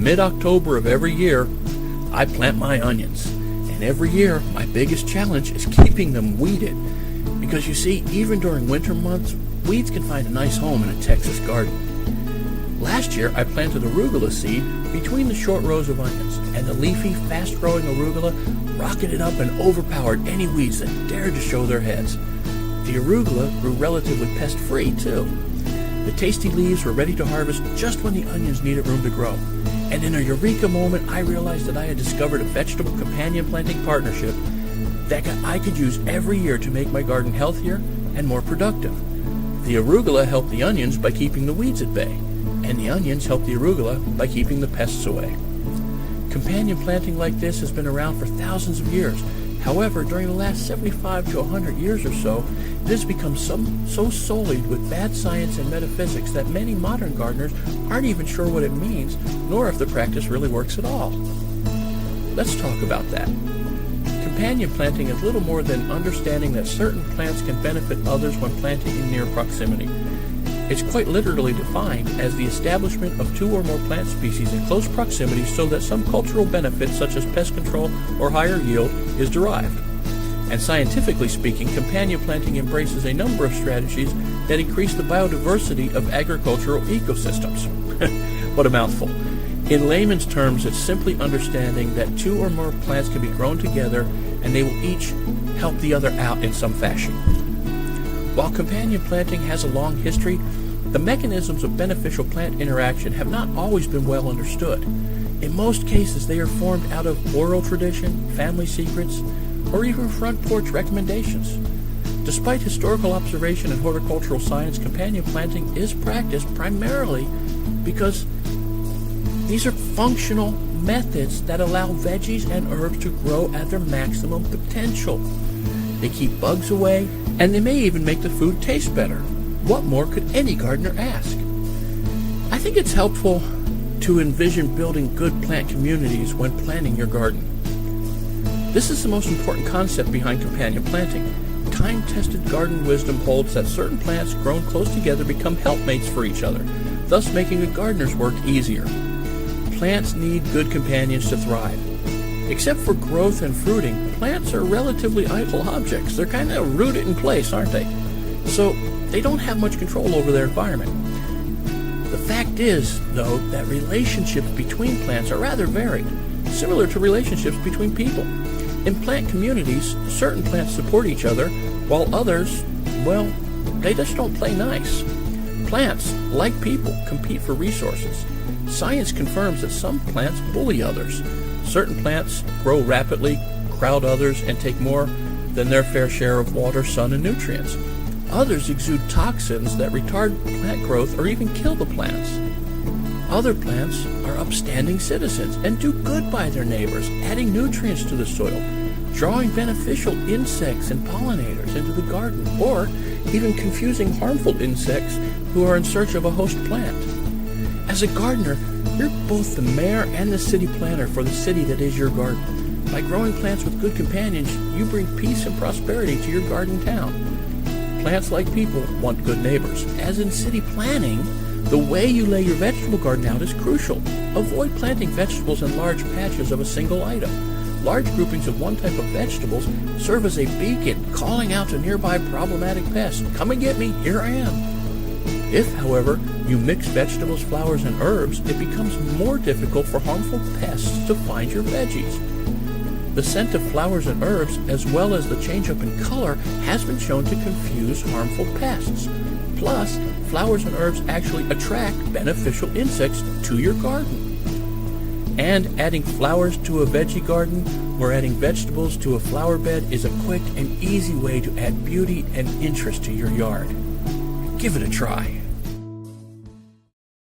mid-October of every year, I plant my onions. And every year, my biggest challenge is keeping them weeded. Because you see, even during winter months, weeds can find a nice home in a Texas garden. Last year, I planted arugula seed between the short rows of onions, and the leafy, fast-growing arugula rocketed up and overpowered any weeds that dared to show their heads. The arugula grew relatively pest-free, too. The tasty leaves were ready to harvest just when the onions needed room to grow. And in a eureka moment, I realized that I had discovered a vegetable companion planting partnership that I could use every year to make my garden healthier and more productive. The arugula helped the onions by keeping the weeds at bay, and the onions helped the arugula by keeping the pests away. Companion planting like this has been around for thousands of years. However, during the last 75 to 100 years or so, it has become so sullied with bad science and metaphysics that many modern gardeners aren't even sure what it means, nor if the practice really works at all. Let's talk about that. Companion planting is little more than understanding that certain plants can benefit others when planted in near proximity. It's quite literally defined as the establishment of two or more plant species in close proximity so that some cultural benefit, such as pest control or higher yield, is derived. And scientifically speaking, companion planting embraces a number of strategies that increase the biodiversity of agricultural ecosystems. What a mouthful. In layman's terms, it's simply understanding that two or more plants can be grown together and they will each help the other out in some fashion. While companion planting has a long history, the mechanisms of beneficial plant interaction have not always been well understood. In most cases, they are formed out of oral tradition, family secrets, or even front porch recommendations. Despite historical observation and horticultural science, companion planting is practiced primarily because these are functional methods that allow veggies and herbs to grow at their maximum potential. They keep bugs away, and they may even make the food taste better. What more could any gardener ask? I think it's helpful to envision building good plant communities when planting your garden. This is the most important concept behind companion planting. Time-tested garden wisdom holds that certain plants grown close together become helpmates for each other, thus making a gardener's work easier. Plants need good companions to thrive. Except for growth and fruiting, plants are relatively idle objects. They're kind of rooted in place, aren't they? So they don't have much control over their environment. The fact is, though, that relationships between plants are rather varied, similar to relationships between people. In plant communities, certain plants support each other, while others, well, they just don't play nice. Plants, like people, compete for resources. Science confirms that some plants bully others. Certain plants grow rapidly, crowd others, and take more than their fair share of water, sun, and nutrients. Others exude toxins that retard plant growth or even kill the plants. Other plants are upstanding citizens and do good by their neighbors, adding nutrients to the soil, drawing beneficial insects and pollinators into the garden, or even confusing harmful insects who are in search of a host plant. As a gardener, you're both the mayor and the city planner for the city that is your garden. By growing plants with good companions, you bring peace and prosperity to your garden town. Plants, like people, want good neighbors. As in city planning, the way you lay your vegetable garden out is crucial. Avoid planting vegetables in large patches of a single item. Large groupings of one type of vegetables serve as a beacon, calling out to nearby problematic pests. Come and get me, here I am. If, however, you mix vegetables, flowers, and herbs, it becomes more difficult for harmful pests to find your veggies. The scent of flowers and herbs, as well as the change-up in color, has been shown to confuse harmful pests. Plus, flowers and herbs actually attract beneficial insects to your garden. And adding flowers to a veggie garden or adding vegetables to a flower bed is a quick and easy way to add beauty and interest to your yard. Give it a try.